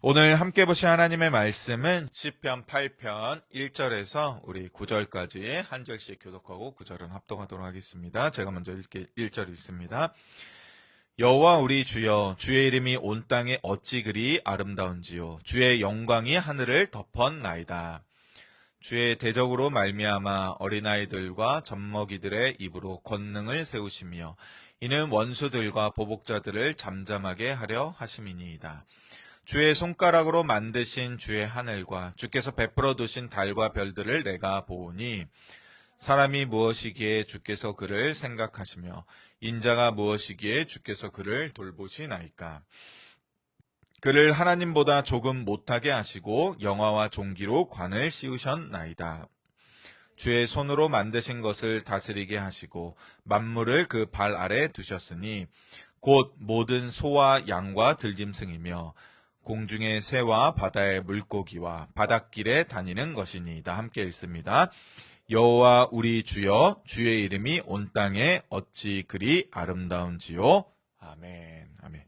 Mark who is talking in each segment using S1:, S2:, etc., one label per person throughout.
S1: 오늘 함께 보실 하나님의 말씀은 시편 8편 1절에서 우리 9절까지 한 절씩 교독하고 9절은 합독하도록 하겠습니다. 제가 먼저 1절 읽습니다. 여호와 우리 주여, 주의 이름이 온 땅에 어찌 그리 아름다운지요. 주의 영광이 하늘을 덮었나이다. 주의 대적으로 말미암아 어린아이들과 젖먹이들의 입으로 권능을 세우시며 이는 원수들과 보복자들을 잠잠하게 하려 하심이니이다. 주의 손가락으로 만드신 주의 하늘과 주께서 베풀어 두신 달과 별들을 내가 보오니 사람이 무엇이기에 주께서 그를 생각하시며 인자가 무엇이기에 주께서 그를 돌보시나이까. 그를 하나님보다 조금 못하게 하시고 영화와 종기로 관을 씌우셨나이다. 주의 손으로 만드신 것을 다스리게 하시고 만물을 그 발 아래 두셨으니 곧 모든 소와 양과 들짐승이며 공중의 새와 바다의 물고기와 바닷길에 다니는 것이니이다. 함께 읽습니다. 여호와 우리 주여, 주의 이름이 온 땅에 어찌 그리 아름다운지요. 아멘. 아멘.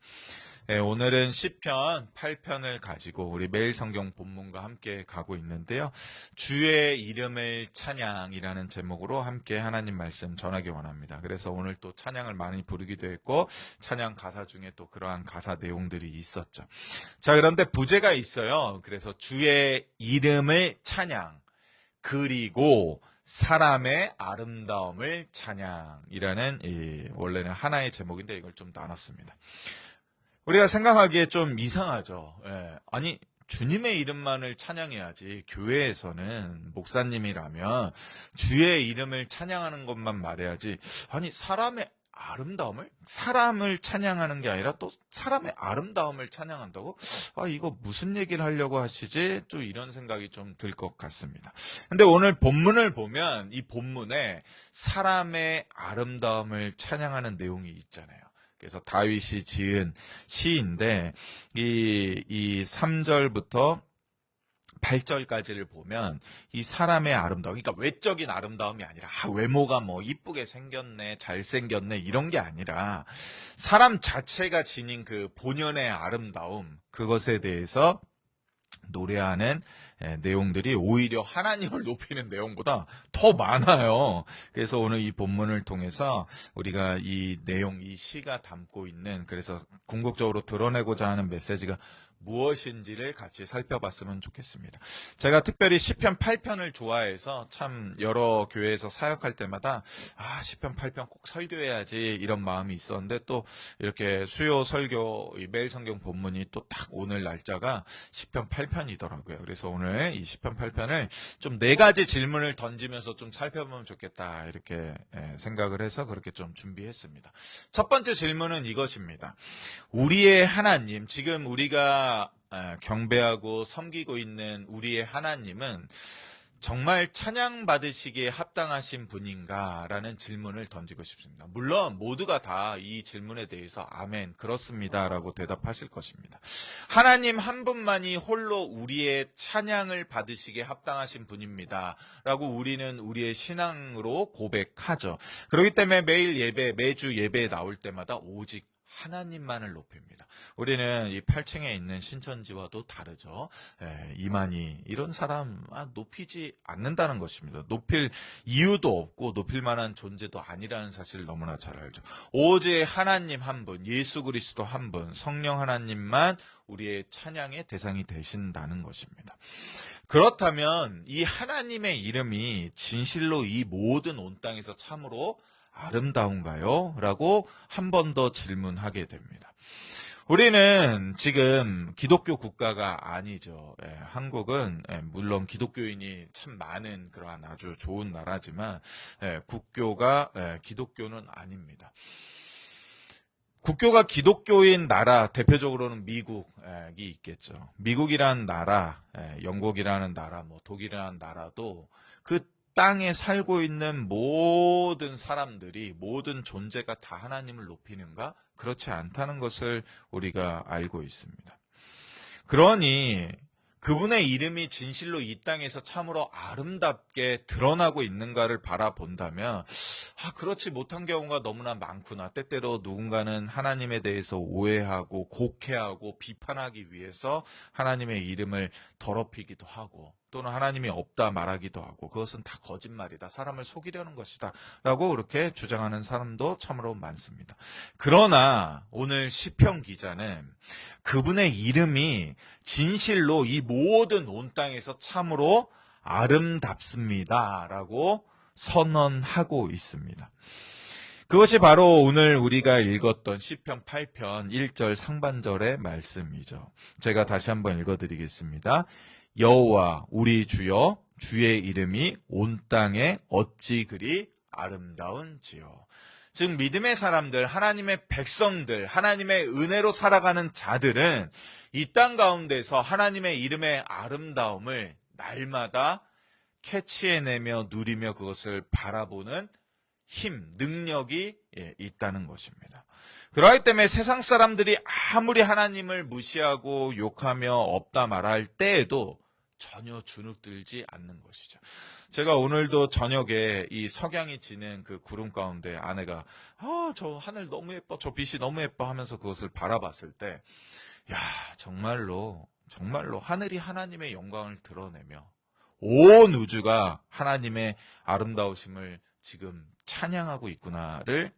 S1: 네, 오늘은 시편 8편을 가지고 우리 매일 성경 본문과 함께 가고 있는데요. 주의 이름을 찬양이라는 제목으로 함께 하나님 말씀 전하기 원합니다. 그래서 오늘 또 찬양을 많이 부르기도 했고 찬양 가사 중에 또 그러한 가사 내용들이 있었죠. 자, 그런데 부제가 있어요. 그래서 주의 이름을 찬양, 그리고 사람의 아름다움을 찬양이라는 원래는 하나의 제목인데 이걸 좀 나눴습니다. 우리가 생각하기에 좀 이상하죠. 아니, 주님의 이름만을 찬양해야지. 교회에서는 목사님이라면 주의 이름을 찬양하는 것만 말해야지. 아니, 사람의 아름다움을? 사람을 찬양하는 게 아니라 또 사람의 아름다움을 찬양한다고? 이거 무슨 얘기를 하려고 하시지? 또 이런 생각이 좀 들 것 같습니다. 근데 오늘 본문을 보면 이 본문에 사람의 아름다움을 찬양하는 내용이 있잖아요. 그래서 다윗이 지은 시인데 이 3절부터 8절까지를 보면 이 사람의 아름다움, 그러니까 외적인 아름다움이 아니라 외모가 뭐 이쁘게 생겼네, 잘생겼네 이런 게 아니라 사람 자체가 지닌 그 본연의 아름다움, 그것에 대해서 노래하는 내용들이 오히려 하나님을 높이는 내용보다 더 많아요. 그래서 오늘 이 본문을 통해서 우리가 이 내용, 이 시가 담고 있는, 그래서 궁극적으로 드러내고자 하는 메시지가 무엇인지를 같이 살펴봤으면 좋겠습니다. 제가 특별히 시편 8편을 좋아해서 참 여러 교회에서 사역할 때마다 시편 8편 꼭 설교해야지 이런 마음이 있었는데 또 이렇게 수요 설교 매일 성경 본문이 또 딱 오늘 날짜가 시편 8편이더라고요. 그래서 오늘 이 시편 8편을 좀 4가지 질문을 던지면서 좀 살펴보면 좋겠다 이렇게 생각을 해서 그렇게 좀 준비했습니다. 첫 번째 질문은 이것입니다. 우리의 하나님, 지금 우리가 경배하고 섬기고 있는 우리의 하나님은 정말 찬양받으시기에 합당하신 분인가라는 질문을 던지고 싶습니다. 물론 모두가 다 이 질문에 대해서 아멘, 그렇습니다라고 대답하실 것입니다. 하나님 한 분만이 홀로 우리의 찬양을 받으시기에 합당하신 분입니다. 라고 우리는 우리의 신앙으로 고백하죠. 그렇기 때문에 매일 예배, 매주 예배에 나올 때마다 오직 하나님만을 높입니다. 우리는 이 8층에 있는 신천지와도 다르죠. 이만희 이런 사람 높이지 않는다는 것입니다. 높일 이유도 없고 높일 만한 존재도 아니라는 사실을 너무나 잘 알죠. 오직 하나님 한 분, 예수 그리스도 한 분, 성령 하나님만 우리의 찬양의 대상이 되신다는 것입니다. 그렇다면 이 하나님의 이름이 진실로 이 모든 온 땅에서 참으로 아름다운가요? 라고 한 번 더 질문하게 됩니다. 우리는 지금 기독교 국가가 아니죠. 한국은 물론 기독교인이 참 많은 그러한 아주 좋은 나라지만 국교가 기독교는 아닙니다. 국교가 기독교인 나라, 대표적으로는 미국이 있겠죠. 미국이라는 나라, 영국이라는 나라, 독일이라는 나라도 그 땅에 살고 있는 모든 사람들이, 모든 존재가 다 하나님을 높이는가? 그렇지 않다는 것을 우리가 알고 있습니다. 그러니 그분의 이름이 진실로 이 땅에서 참으로 아름답게 드러나고 있는가를 바라본다면 그렇지 못한 경우가 너무나 많구나. 때때로 누군가는 하나님에 대해서 오해하고 곡해하고 비판하기 위해서 하나님의 이름을 더럽히기도 하고 또는 하나님이 없다 말하기도 하고 그것은 다 거짓말이다. 사람을 속이려는 것이다. 라고 그렇게 주장하는 사람도 참으로 많습니다. 그러나 오늘 시편 기자는 그분의 이름이 진실로 이 모든 온 땅에서 참으로 아름답습니다. 라고 선언하고 있습니다. 그것이 바로 오늘 우리가 읽었던 시편 8편 1절 상반절의 말씀이죠. 제가 다시 한번 읽어드리겠습니다. 여호와 우리 주여 주의 이름이 온 땅에 어찌 그리 아름다운지요. 즉 믿음의 사람들, 하나님의 백성들, 하나님의 은혜로 살아가는 자들은 이 땅 가운데서 하나님의 이름의 아름다움을 날마다 캐치해내며 누리며 그것을 바라보는 힘, 능력이 있다는 것입니다. 그렇기 때문에 세상 사람들이 아무리 하나님을 무시하고 욕하며 없다 말할 때에도 전혀 주눅들지 않는 것이죠. 제가 오늘도 저녁에 이 석양이 지는 그 구름 가운데 아내가 저 하늘 너무 예뻐, 저 빛이 너무 예뻐 하면서 그것을 바라봤을 때 정말로 하늘이 하나님의 영광을 드러내며 온 우주가 하나님의 아름다우심을 지금 찬양하고 있구나를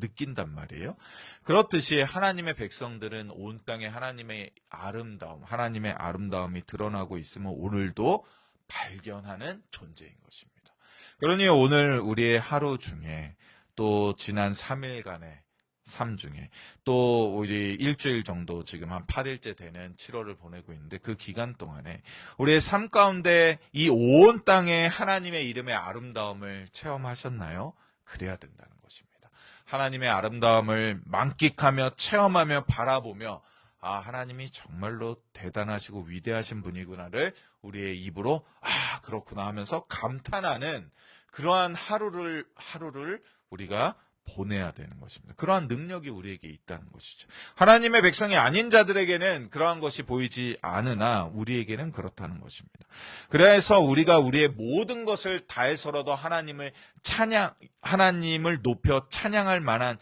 S1: 느낀단 말이에요. 그렇듯이 하나님의 백성들은 온 땅에 하나님의 아름다움이 드러나고 있으면 오늘도 발견하는 존재인 것입니다. 그러니 오늘 우리의 하루 중에 또 지난 3일간의 삶 중에 또 우리 일주일 정도 지금 한 8일째 되는 7월을 보내고 있는데 그 기간 동안에 우리의 삶 가운데 이 온 땅에 하나님의 이름의 아름다움을 체험하셨나요? 그래야 된다는 것입니다. 하나님의 아름다움을 만끽하며 체험하며 바라보며 하나님이 정말로 대단하시고 위대하신 분이구나를 우리의 입으로 그렇구나 하면서 감탄하는 그러한 하루를 우리가 보내야 되는 것입니다. 그러한 능력이 우리에게 있다는 것이죠. 하나님의 백성이 아닌 자들에게는 그러한 것이 보이지 않으나 우리에게는 그렇다는 것입니다. 그래서 우리가 우리의 모든 것을 다해서라도 하나님을 높여 찬양할 만한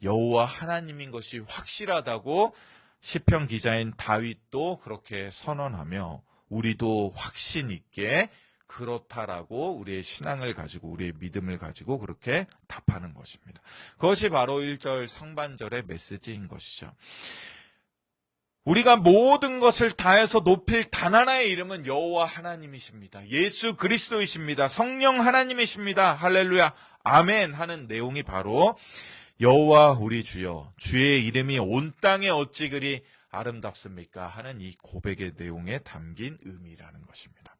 S1: 여호와 하나님인 것이 확실하다고 시편 기자인 다윗도 그렇게 선언하며 우리도 확신 있게 그렇다라고 우리의 신앙을 가지고 우리의 믿음을 가지고 그렇게 답하는 것입니다. 그것이 바로 1절 상반절의 메시지인 것이죠. 우리가 모든 것을 다해서 높일 단 하나의 이름은 여호와 하나님이십니다. 예수 그리스도이십니다. 성령 하나님이십니다. 할렐루야 아멘 하는 내용이 바로 여호와 우리 주여 주의 이름이 온 땅에 어찌 그리 아름답습니까 하는 이 고백의 내용에 담긴 의미라는 것입니다.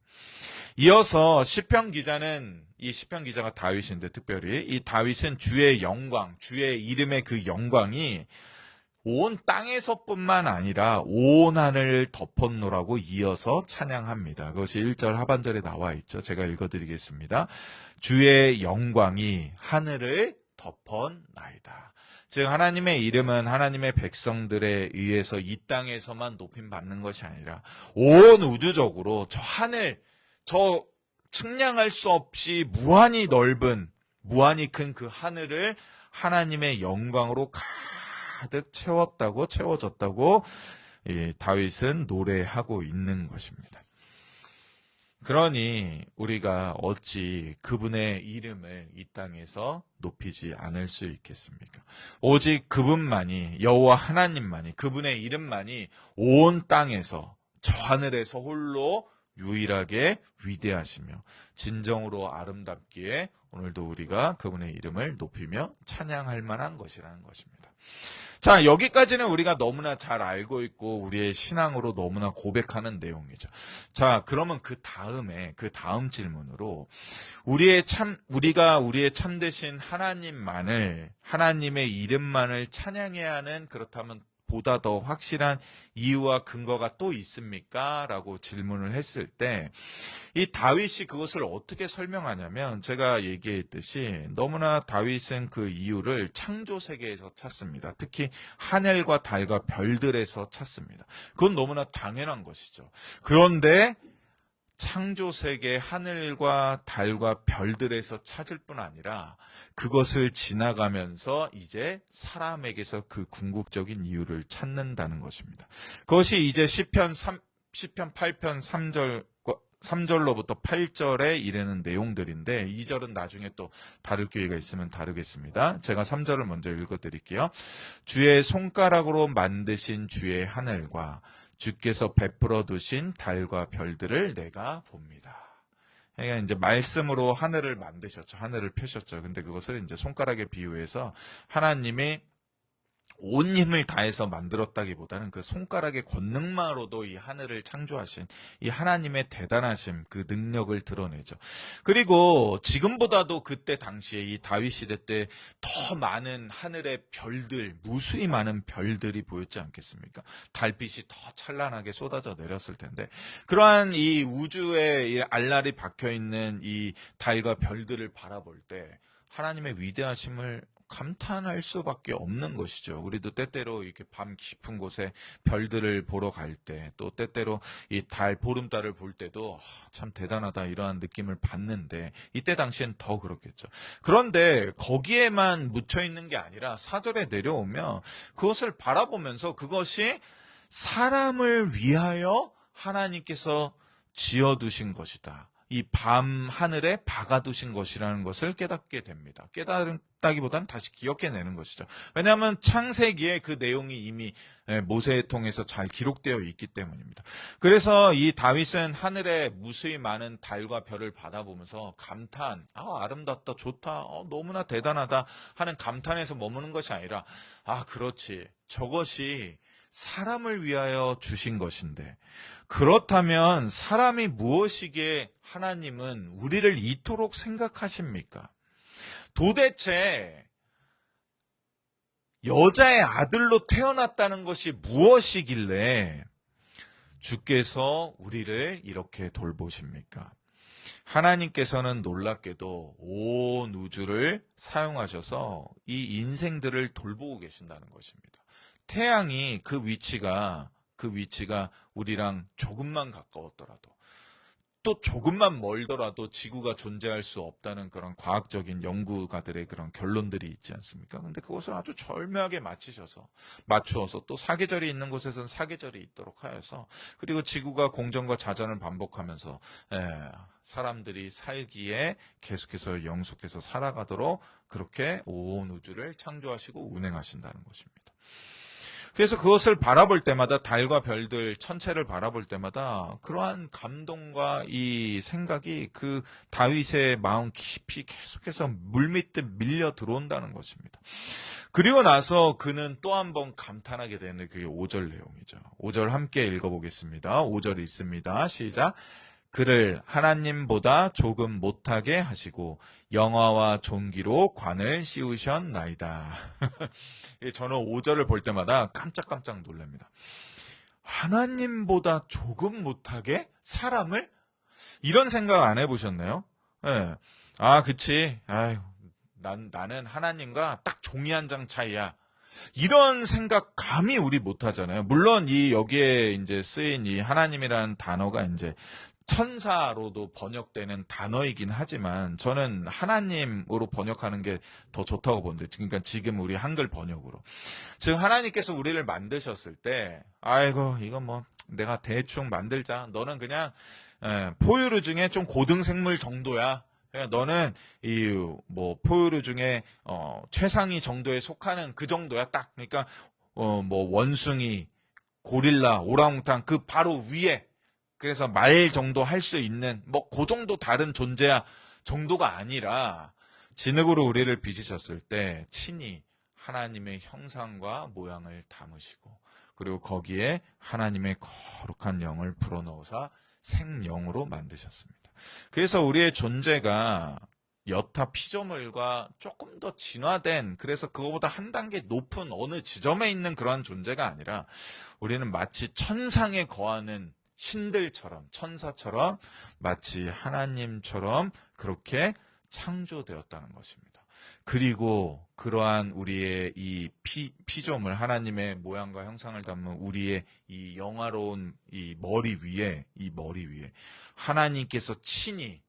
S1: 이어서 시편 기자가 다윗인데 특별히 이 다윗은 주의 영광, 주의 이름의 그 영광이 온 땅에서뿐만 아니라 온 하늘을 덮었노라고 이어서 찬양합니다. 그것이 1절 하반절에 나와 있죠. 제가 읽어드리겠습니다. 주의 영광이 하늘을 덮었나이다. 즉 하나님의 이름은 하나님의 백성들에 의해서 이 땅에서만 높임받는 것이 아니라 온 우주적으로 저 하늘, 저 측량할 수 없이 무한히 넓은, 무한히 큰 그 하늘을 하나님의 영광으로 가득 채워졌다고 다윗은 노래하고 있는 것입니다. 그러니 우리가 어찌 그분의 이름을 이 땅에서 높이지 않을 수 있겠습니까? 오직 그분만이, 여호와 하나님만이, 그분의 이름만이 온 땅에서 저 하늘에서 홀로 유일하게 위대하시며 진정으로 아름답기에 오늘도 우리가 그분의 이름을 높이며 찬양할 만한 것이라는 것입니다. 자, 여기까지는 우리가 너무나 잘 알고 있고 우리의 신앙으로 너무나 고백하는 내용이죠. 자, 그러면 그 다음 질문으로 우리가 우리의 참되신 하나님만을, 하나님의 이름만을 찬양해야 하는, 그렇다면 보다 더 확실한 이유와 근거가 또 있습니까? 라고 질문을 했을 때 이 다윗이 그것을 어떻게 설명하냐면 제가 얘기했듯이 너무나 다윗은 그 이유를 창조 세계에서 찾습니다. 특히 하늘과 달과 별들에서 찾습니다. 그건 너무나 당연한 것이죠. 그런데 창조 세계 하늘과 달과 별들에서 찾을 뿐 아니라 그것을 지나가면서 이제 사람에게서 그 궁극적인 이유를 찾는다는 것입니다. 그것이 이제 시편 8편 3절로부터 8절에 이르는 내용들인데 2절은 나중에 또 다룰 기회가 있으면 다루겠습니다. 제가 3절을 먼저 읽어드릴게요. 주의 손가락으로 만드신 주의 하늘과 주께서 베풀어 두신 달과 별들을 내가 봅니다. 그러니까 이제 말씀으로 하늘을 만드셨죠. 하늘을 펴셨죠. 근데 그것을 이제 손가락에 비유해서 하나님이 온 힘을 다해서 만들었다기보다는 그 손가락의 권능만으로도 이 하늘을 창조하신 이 하나님의 대단하심, 그 능력을 드러내죠. 그리고 지금보다도 그때 당시에 이 다윗 시대 때 더 많은 하늘의 별들, 무수히 많은 별들이 보였지 않겠습니까? 달빛이 더 찬란하게 쏟아져 내렸을 텐데 그러한 이 우주에 이 알랄이 박혀있는 이 달과 별들을 바라볼 때 하나님의 위대하심을 감탄할 수밖에 없는 것이죠. 우리도 때때로 이렇게 밤 깊은 곳에 별들을 보러 갈 때, 또 때때로 이 보름달을 볼 때도 참 대단하다 이러한 느낌을 받는데 이때 당시엔 더 그렇겠죠. 그런데 거기에만 묻혀 있는 게 아니라 4절에 내려오면 그것을 바라보면서 그것이 사람을 위하여 하나님께서 지어두신 것이다. 이 밤 하늘에 박아두신 것이라는 것을 깨닫게 됩니다. 깨닫다기보다는 다시 기억해내는 것이죠. 왜냐하면 창세기에 그 내용이 이미 모세에 통해서 잘 기록되어 있기 때문입니다. 그래서 이 다윗은 하늘에 무수히 많은 달과 별을 받아보면서 감탄, 아름답다, 좋다, 너무나 대단하다 하는 감탄에서 머무는 것이 아니라 그렇지, 저것이 사람을 위하여 주신 것인데 그렇다면 사람이 무엇이기에 하나님은 우리를 이토록 생각하십니까? 도대체 여자의 아들로 태어났다는 것이 무엇이길래 주께서 우리를 이렇게 돌보십니까? 하나님께서는 놀랍게도 온 우주를 사용하셔서 이 인생들을 돌보고 계신다는 것입니다. 태양이 그 위치가 우리랑 조금만 가까웠더라도 또 조금만 멀더라도 지구가 존재할 수 없다는 그런 과학적인 연구가들의 그런 결론들이 있지 않습니까? 근데 그것을 아주 절묘하게 맞추어서 또 사계절이 있는 곳에서는 사계절이 있도록 하여서 그리고 지구가 공전과 자전을 반복하면서 사람들이 살기에 계속해서 영속해서 살아가도록 그렇게 온 우주를 창조하시고 운행하신다는 것입니다. 그래서 그것을 바라볼 때마다 달과 별들 천체를 바라볼 때마다 그러한 감동과 이 생각이 그 다윗의 마음 깊이 계속해서 물밀듯 밀려 들어온다는 것입니다. 그리고 나서 그는 또 한 번 감탄하게 되는 그게 5절 내용이죠. 5절 함께 읽어보겠습니다. 5절이 있습니다. 시작. 그를 하나님보다 조금 못하게 하시고 영화와 존귀로 관을 씌우셨나이다. 저는 5절을 볼 때마다 깜짝깜짝 놀랍니다. 하나님보다 조금 못하게? 사람을? 이런 생각 안 해보셨나요? 네. 그치. 나는 하나님과 딱 종이 한 장 차이야. 이런 생각 감히 우리 못하잖아요. 물론 여기에 이제 쓰인 이 하나님이라는 단어가 이제 천사로도 번역되는 단어이긴 하지만 저는 하나님으로 번역하는 게 더 좋다고 보는데 그러니까 지금 우리 한글 번역으로 즉 하나님께서 우리를 만드셨을 때 이거 뭐 내가 대충 만들자 너는 그냥 포유류 중에 좀 고등생물 정도야. 너는 포유류 중에 최상위 정도에 속하는 그 정도야 딱. 그러니까 뭐 원숭이, 고릴라, 오랑우탄 그 바로 위에 그래서 말 정도 할 수 있는 그 정도 다른 존재야 정도가 아니라 진흙으로 우리를 빚으셨을 때 친히 하나님의 형상과 모양을 담으시고 그리고 거기에 하나님의 거룩한 영을 불어넣어서 생영으로 만드셨습니다. 그래서 우리의 존재가 여타 피조물과 조금 더 진화된, 그래서 그거보다 한 단계 높은 어느 지점에 있는 그러한 존재가 아니라 우리는 마치 천상에 거하는 신들처럼, 천사처럼, 마치 하나님처럼 그렇게 창조되었다는 것입니다. 그리고 그러한 우리의 이 피조물, 하나님의 모양과 형상을 담은 우리의 이 영화로운 이 머리 위에 하나님께서 친히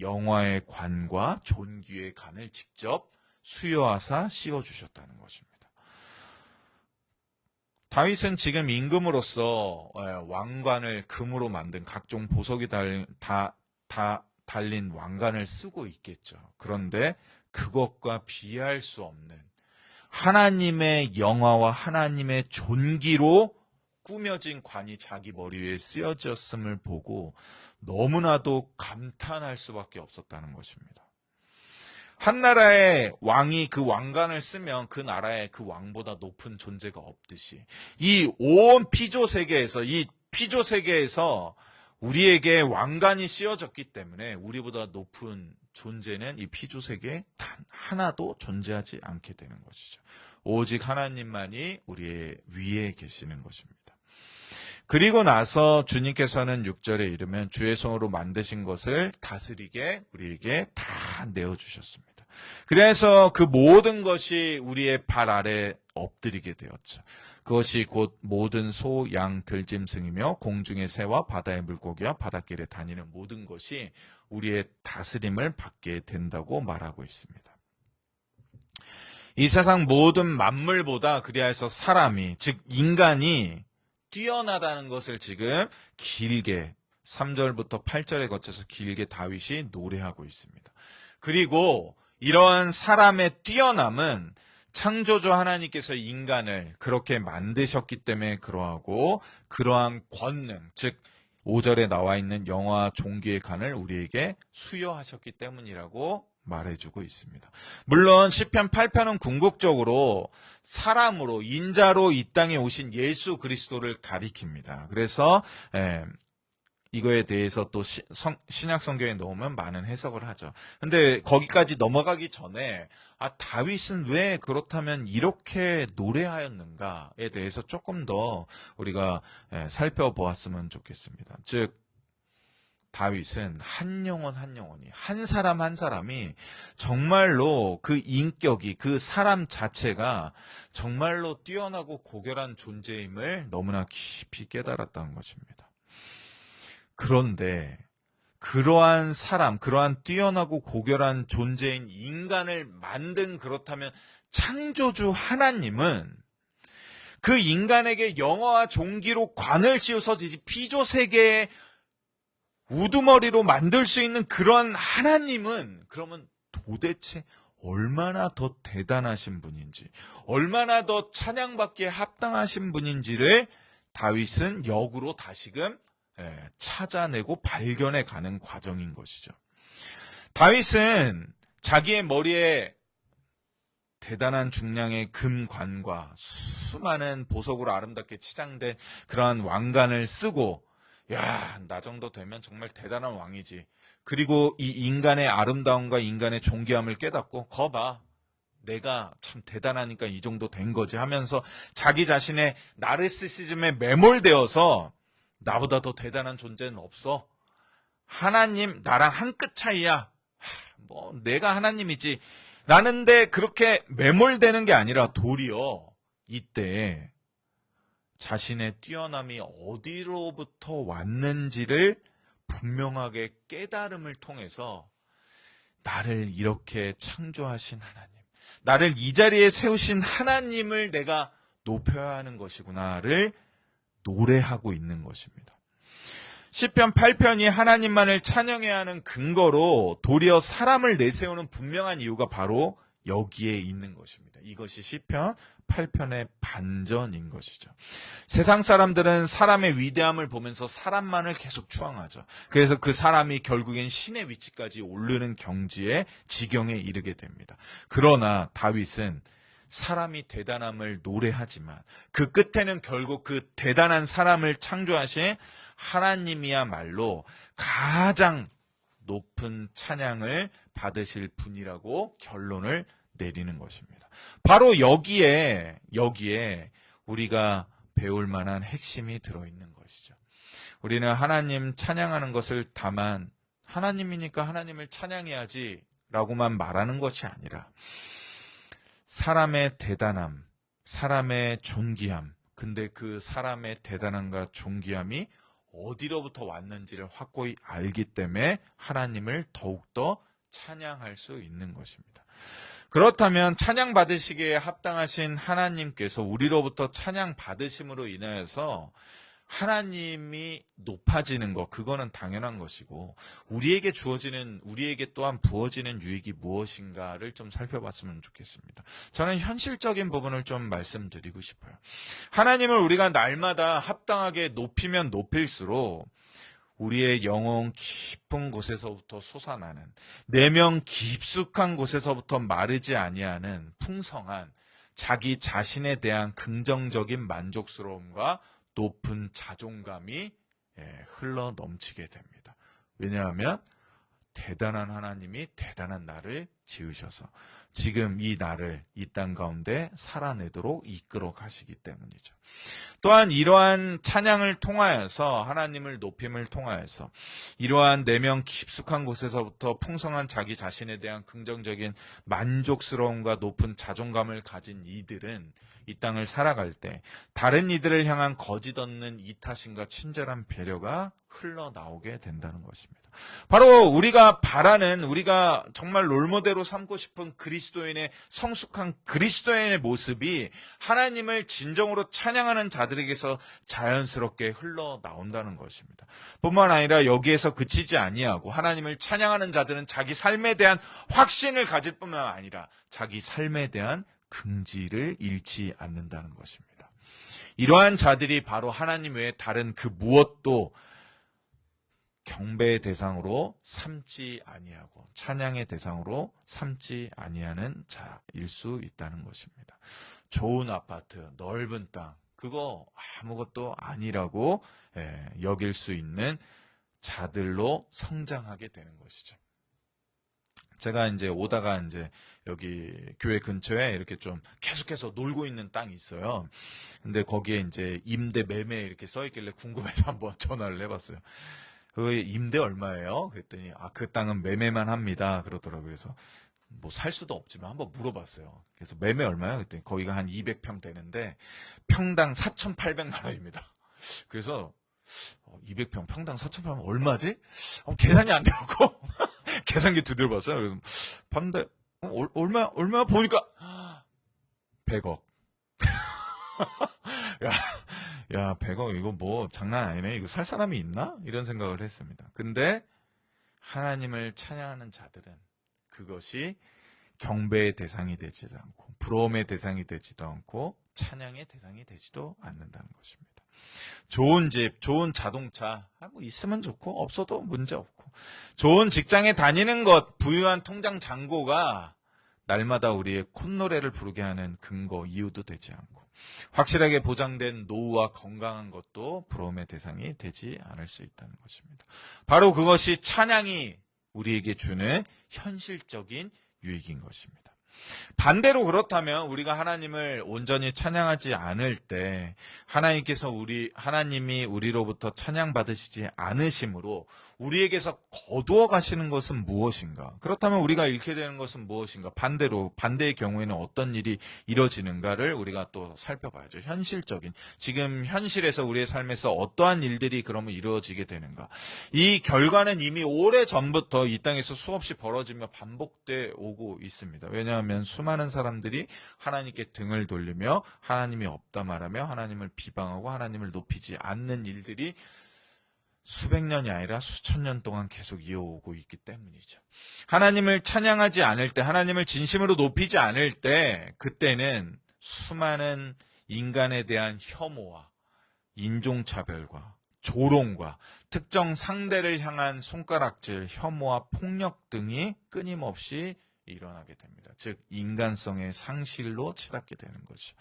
S1: 영화의 관과 존귀의 간을 직접 수여하사 씌워주셨다는 것입니다. 다윗은 지금 임금으로서 왕관을 금으로 만든 각종 보석이 달린 왕관을 쓰고 있겠죠. 그런데 그것과 비할 수 없는 하나님의 영화와 하나님의 존귀로 꾸며진 관이 자기 머리 위에 쓰여졌음을 보고 너무나도 감탄할 수밖에 없었다는 것입니다. 한 나라의 왕이 그 왕관을 쓰면 그 나라의 그 왕보다 높은 존재가 없듯이 이 온 피조 세계에서 우리에게 왕관이 씌워졌기 때문에 우리보다 높은 존재는 이 피조 세계에 단 하나도 존재하지 않게 되는 것이죠. 오직 하나님만이 우리의 위에 계시는 것입니다. 그리고 나서 주님께서는 6절에 이르면 주의 손으로 만드신 것을 다스리게 우리에게 다 내어주셨습니다. 그래서 그 모든 것이 우리의 발 아래 엎드리게 되었죠. 그것이 곧 모든 소, 양, 들짐승이며 공중의 새와 바다의 물고기와 바닷길에 다니는 모든 것이 우리의 다스림을 받게 된다고 말하고 있습니다. 이 세상 모든 만물보다 그리하여서 사람이, 즉 인간이 뛰어나다는 것을 지금 길게 3절부터 8절에 거쳐서 길게 다윗이 노래하고 있습니다. 그리고 이러한 사람의 뛰어남은 창조주 하나님께서 인간을 그렇게 만드셨기 때문에 그러하고 그러한 권능, 즉 5절에 나와 있는 영화 종기의 간을 우리에게 수여하셨기 때문이라고 말해주고 있습니다. 물론 시편 8편은 궁극적으로 사람으로 인자로 이 땅에 오신 예수 그리스도를 가리킵니다. 그래서 이거에 대해서 또 신약 성경에 넣으면 많은 해석을 하죠. 근데 거기까지 넘어가기 전에 다윗은 왜 그렇다면 이렇게 노래하였는가에 대해서 조금 더 우리가 살펴보았으면 좋겠습니다. 즉 다윗은 한 영혼이 한 사람 한 사람이 정말로 그 인격이 그 사람 자체가 정말로 뛰어나고 고결한 존재임을 너무나 깊이 깨달았다는 것입니다. 그런데 그러한 사람, 그러한 뛰어나고 고결한 존재인 인간을 만든 그렇다면 창조주 하나님은 그 인간에게 영화와 종기로 관을 씌워서 피조 세계의 우두머리로 만들 수 있는 그런 하나님은 그러면 도대체 얼마나 더 대단하신 분인지, 얼마나 더 찬양받기에 합당하신 분인지를 다윗은 역으로 다시금 찾아내고 발견해 가는 과정인 것이죠. 다윗은 자기의 머리에 대단한 중량의 금관과 수많은 보석으로 아름답게 치장된 그러한 왕관을 쓰고 나 정도 되면 정말 대단한 왕이지. 그리고 이 인간의 아름다움과 인간의 존귀함을 깨닫고 거봐. 내가 참 대단하니까 이 정도 된 거지 하면서 자기 자신의 나르시시즘에 매몰되어서 나보다 더 대단한 존재는 없어. 하나님 나랑 한 끗 차이야. 내가 하나님이지. 라는데 그렇게 매몰되는 게 아니라 도리어 이때 자신의 뛰어남이 어디로부터 왔는지를 분명하게 깨달음을 통해서 나를 이렇게 창조하신 하나님, 나를 이 자리에 세우신 하나님을 내가 높여야 하는 것이구나를 노래하고 있는 것입니다. 시편 8편이 하나님만을 찬양해야 하는 근거로 도리어 사람을 내세우는 분명한 이유가 바로 여기에 있는 것입니다. 이것이 시편 8편의 반전인 것이죠. 세상 사람들은 사람의 위대함을 보면서 사람만을 계속 추앙하죠. 그래서 그 사람이 결국엔 신의 위치까지 오르는 지경에 이르게 됩니다. 그러나 다윗은 사람이 대단함을 노래하지만 그 끝에는 결국 그 대단한 사람을 창조하신 하나님이야말로 가장 높은 찬양을 받으실 분이라고 결론을 내리는 것입니다. 바로 여기에 우리가 배울 만한 핵심이 들어있는 것이죠. 우리는 하나님 찬양하는 것을 다만 하나님이니까 하나님을 찬양해야지 라고만 말하는 것이 아니라 사람의 대단함, 사람의 존귀함, 근데 그 사람의 대단함과 존귀함이 어디로부터 왔는지를 확고히 알기 때문에 하나님을 더욱더 찬양할 수 있는 것입니다. 그렇다면 찬양 받으시기에 합당하신 하나님께서 우리로부터 찬양 받으심으로 인하여서 하나님이 높아지는 것, 그거는 당연한 것이고 우리에게 또한 부어지는 유익이 무엇인가를 좀 살펴봤으면 좋겠습니다. 저는 현실적인 부분을 좀 말씀드리고 싶어요. 하나님을 우리가 날마다 합당하게 높이면 높일수록 우리의 영혼 깊은 곳에서부터 솟아나는 내면 깊숙한 곳에서부터 마르지 아니하는 풍성한 자기 자신에 대한 긍정적인 만족스러움과 높은 자존감이 흘러 넘치게 됩니다. 왜냐하면 대단한 하나님이 대단한 나를 지으셔서 지금 이 나를 이 땅 가운데 살아내도록 이끌어 가시기 때문이죠. 또한 이러한 찬양을 통하여서 하나님을 높임을 통하여서 이러한 내면 깊숙한 곳에서부터 풍성한 자기 자신에 대한 긍정적인 만족스러움과 높은 자존감을 가진 이들은 이 땅을 살아갈 때 다른 이들을 향한 거짓 없는 이타심과 친절한 배려가 흘러나오게 된다는 것입니다. 바로 우리가 바라는, 우리가 정말 롤모델로 삼고 싶은 그리스도인의 성숙한 그리스도인의 모습이 하나님을 진정으로 찬양하는 자들에게서 자연스럽게 흘러나온다는 것입니다. 뿐만 아니라 여기에서 그치지 아니하고 하나님을 찬양하는 자들은 자기 삶에 대한 확신을 가질 뿐만 아니라 자기 삶에 대한 긍지를 잃지 않는다는 것입니다. 이러한 자들이 바로 하나님 외에 다른 그 무엇도 경배의 대상으로 삼지 아니하고 찬양의 대상으로 삼지 아니하는 자일 수 있다는 것입니다. 좋은 아파트, 넓은 땅, 그거 아무것도 아니라고 여길 수 있는 자들로 성장하게 되는 것이죠. 제가 이제 오다가 이제 여기 교회 근처에 이렇게 좀 계속해서 놀고 있는 땅이 있어요. 근데 거기에 이제 임대 매매 이렇게 써 있길래 궁금해서 한번 전화를 해봤어요. 그 임대 얼마예요? 그랬더니 그 땅은 매매만 합니다. 그러더라고요. 그래서 뭐 살 수도 없지만 한번 물어봤어요. 그래서 매매 얼마예요? 그랬더니 거기가 한 200평 되는데 평당 4,800만 원입니다. 그래서 200평 평당 4,800만 원 얼마지? 계산이 안 되고 계산기 두드려봤어요. 그래서 봤는데 얼마 보니까 100억. 야, 100억 이거 뭐 장난 아니네. 이거 살 사람이 있나? 이런 생각을 했습니다. 근데 하나님을 찬양하는 자들은 그것이 경배의 대상이 되지도 않고 부러움의 대상이 되지도 않고 찬양의 대상이 되지도 않는다는 것입니다. 좋은 집, 좋은 자동차 뭐 있으면 좋고 없어도 문제 없고 좋은 직장에 다니는 것, 부유한 통장 잔고가 날마다 우리의 콧노래를 부르게 하는 근거, 이유도 되지 않고 확실하게 보장된 노후와 건강한 것도 부러움의 대상이 되지 않을 수 있다는 것입니다. 바로 그것이 찬양이 우리에게 주는 현실적인 유익인 것입니다. 반대로 그렇다면 우리가 하나님을 온전히 찬양하지 않을 때 하나님이 우리로부터 찬양받으시지 않으심으로 우리에게서 거두어 가시는 것은 무엇인가? 그렇다면 우리가 잃게 되는 것은 무엇인가? 반대의 경우에는 어떤 일이 이뤄지는가를 우리가 또 살펴봐야죠. 현실적인, 지금 현실에서 우리의 삶에서 어떠한 일들이 그러면 이루어지게 되는가? 이 결과는 이미 오래전부터 이 땅에서 수없이 벌어지며 반복돼 오고 있습니다. 왜냐하면 수많은 사람들이 하나님께 등을 돌리며 하나님이 없다 말하며 하나님을 비방하고 하나님을 높이지 않는 일들이 수백 년이 아니라 수천 년 동안 계속 이어오고 있기 때문이죠. 하나님을 찬양하지 않을 때, 하나님을 진심으로 높이지 않을 때, 그때는 수많은 인간에 대한 혐오와 인종차별과 조롱과 특정 상대를 향한 손가락질, 혐오와 폭력 등이 끊임없이 일어나게 됩니다. 즉 인간성의 상실로 치닫게 되는 거죠.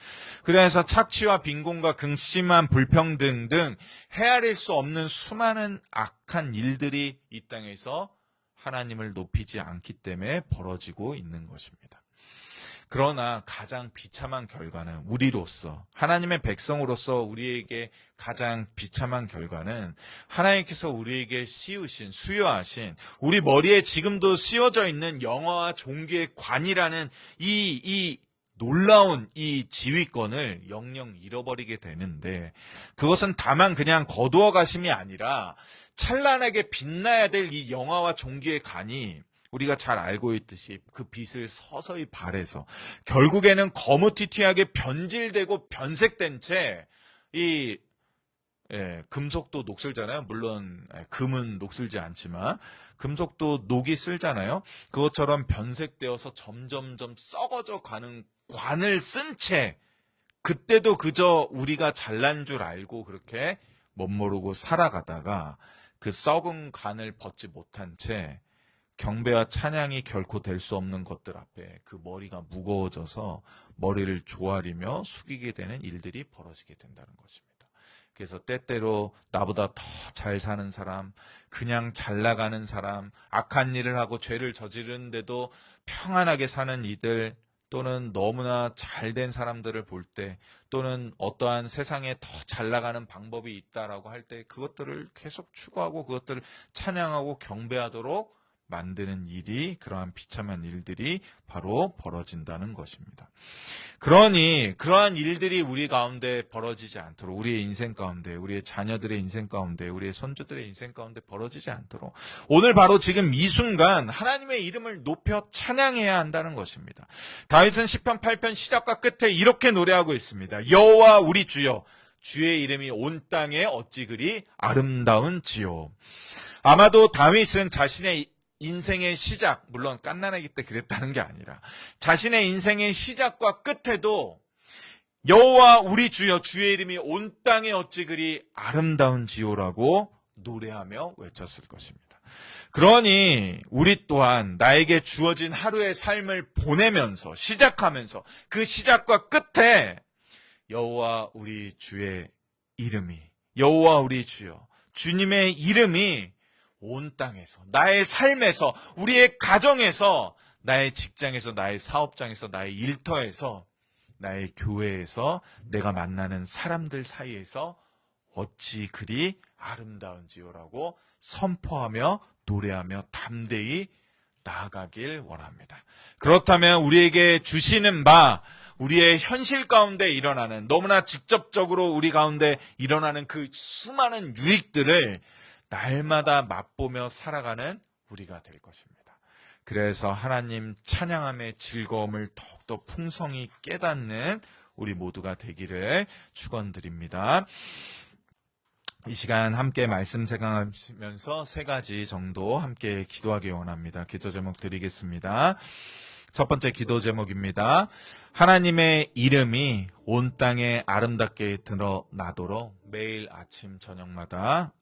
S1: 그래서 착취와 빈곤과 극심한 불평등 등 헤아릴 수 없는 수많은 악한 일들이 이 땅에서 하나님을 높이지 않기 때문에 벌어지고 있는 것입니다. 그러나 가장 비참한 결과는 우리로서, 하나님의 백성으로서 우리에게 가장 비참한 결과는 하나님께서 우리에게 씌우신, 수여하신, 우리 머리에 지금도 씌워져 있는 영화와 종교의 관이라는 이 놀라운 이 지휘권을 영영 잃어버리게 되는데, 그것은 다만 그냥 거두어 가심이 아니라 찬란하게 빛나야 될 이 영화와 종교의 관이 우리가 잘 알고 있듯이 그 빛을 서서히 발해서 결국에는 거무튀튀하게 변질되고 변색된 채 금속도 녹슬잖아요. 물론 금은 녹슬지 않지만 금속도 녹이 슬잖아요. 그것처럼 변색되어서 점점점 썩어져 가는 관을 쓴 채 그때도 그저 우리가 잘난 줄 알고 그렇게 멋모르고 살아가다가 그 썩은 관을 벗지 못한 채 경배와 찬양이 결코 될 수 없는 것들 앞에 그 머리가 무거워져서 머리를 조아리며 숙이게 되는 일들이 벌어지게 된다는 것입니다. 그래서 때때로 나보다 더 잘 사는 사람, 그냥 잘 나가는 사람, 악한 일을 하고 죄를 저지르는데도 평안하게 사는 이들, 또는 너무나 잘된 사람들을 볼 때, 또는 어떠한 세상에 더 잘 나가는 방법이 있다라고 할 때 그것들을 계속 추구하고 그것들을 찬양하고 경배하도록 만드는 일이, 그러한 비참한 일들이 바로 벌어진다는 것입니다. 그러니 그러한 일들이 우리 가운데 벌어지지 않도록, 우리의 인생 가운데, 우리의 자녀들의 인생 가운데, 우리의 손주들의 인생 가운데 벌어지지 않도록 오늘 바로 지금 이 순간 하나님의 이름을 높여 찬양해야 한다는 것입니다. 다윗은 시편 8편 시작과 끝에 이렇게 노래하고 있습니다. 여호와 우리 주여, 주의 이름이 온 땅에 어찌 그리 아름다운지요. 아마도 다윗은 자신의 인생의 시작, 물론 갓난아기 때 그랬다는 게 아니라 자신의 인생의 시작과 끝에도 여호와 우리 주여, 주의 이름이 온 땅에 어찌 그리 아름다운지요라고 노래하며 외쳤을 것입니다. 그러니 우리 또한 나에게 주어진 하루의 삶을 보내면서, 시작하면서 그 시작과 끝에 여호와 우리 주의 이름이, 여호와 우리 주여, 주님의 이름이 온 땅에서, 나의 삶에서, 우리의 가정에서, 나의 직장에서, 나의 사업장에서, 나의 일터에서, 나의 교회에서, 내가 만나는 사람들 사이에서 어찌 그리 아름다운지요라고 선포하며 노래하며 담대히 나아가길 원합니다. 그렇다면 우리에게 주시는 바, 우리의 현실 가운데 일어나는, 너무나 직접적으로 우리 가운데 일어나는 그 수많은 유익들을 날마다 맛보며 살아가는 우리가 될 것입니다. 그래서 하나님 찬양함의 즐거움을 더욱더 풍성히 깨닫는 우리 모두가 되기를 축원드립니다. 이 시간 함께 말씀 생각하면서 세 가지 정도 함께 기도하기 원합니다. 기도 제목 드리겠습니다. 첫 번째 기도 제목입니다. 하나님의 이름이 온 땅에 아름답게 드러나도록 매일 아침 저녁마다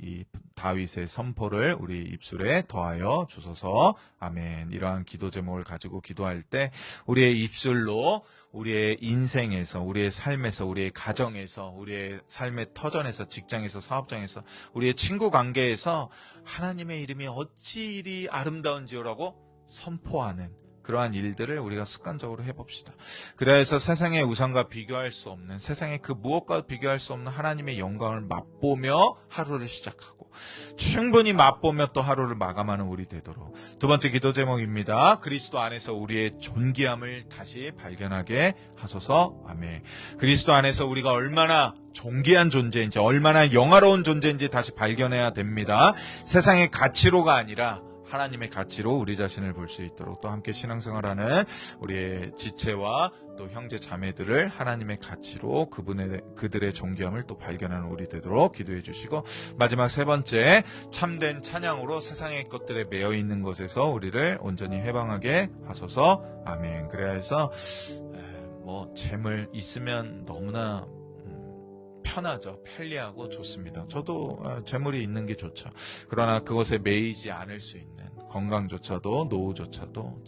S1: 이 다윗의 선포를 우리 입술에 더하여 주소서. 아멘. 이러한 기도 제목을 가지고 기도할 때 우리의 입술로 우리의 인생에서, 우리의 삶에서, 우리의 가정에서, 우리의 삶의 터전에서, 직장에서, 사업장에서, 우리의 친구 관계에서 하나님의 이름이 어찌 이리 아름다운지요라고 선포하는 그러한 일들을 우리가 습관적으로 해봅시다. 그래서 세상의 우상과 비교할 수 없는, 세상의 그 무엇과 비교할 수 없는 하나님의 영광을 맛보며 하루를 시작하고 충분히 맛보며 또 하루를 마감하는 우리 되도록. 두 번째 기도 제목입니다. 그리스도 안에서 우리의 존귀함을 다시 발견하게 하소서. 아멘. 그리스도 안에서 우리가 얼마나 존귀한 존재인지, 얼마나 영화로운 존재인지 다시 발견해야 됩니다. 세상의 가치로가 아니라 하나님의 가치로 우리 자신을 볼 수 있도록, 또 함께 신앙생활하는 우리의 지체와 또 형제 자매들을 하나님의 가치로 그들의 존귀함을 또 발견하는 우리 되도록 기도해 주시고, 마지막 세 번째, 참된 찬양으로 세상의 것들에 매여 있는 것에서 우리를 온전히 해방하게 하소서. 아멘. 그래서 재물 있으면 너무나 편하죠. 편리하고 좋습니다. 저도 재물이 있는 게 좋죠. 그러나 그것에 매이지 않을 수 있는 건강조차도, 노후조차도,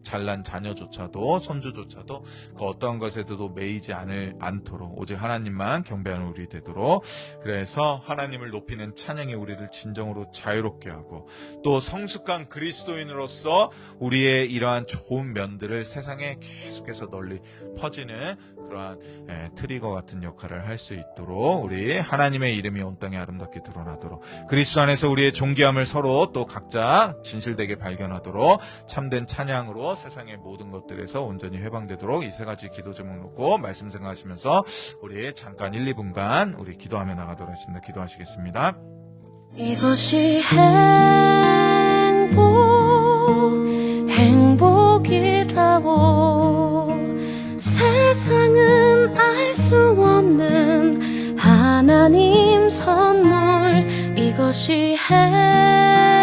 S1: 잘난 자녀조차도, 손주조차도 그 어떠한 것에도 매이지 않도록 오직 하나님만 경배하는 우리 되도록, 그래서 하나님을 높이는 찬양이 우리를 진정으로 자유롭게 하고, 또 성숙한 그리스도인으로서 우리의 이러한 좋은 면들을 세상에 계속해서 널리 퍼지는 그러한 트리거 같은 역할을 할 수 있도록, 우리 하나님의 이름이 온 땅에 아름답게 드러나도록, 그리스도 안에서 우리의 존귀함을 서로 또 각자 진실되게 발견하도록, 참된 찬양으로 세상의 모든 것들에서 온전히 해방되도록, 이 세 가지 기도 제목 놓고 말씀 생각하시면서 우리 잠깐 1, 2분간 우리 기도하며 나가도록 하겠습니다. 기도하시겠습니다.
S2: 이것이 행복이라고 세상은 알 수 없는 하나님 선물, 이것이 행복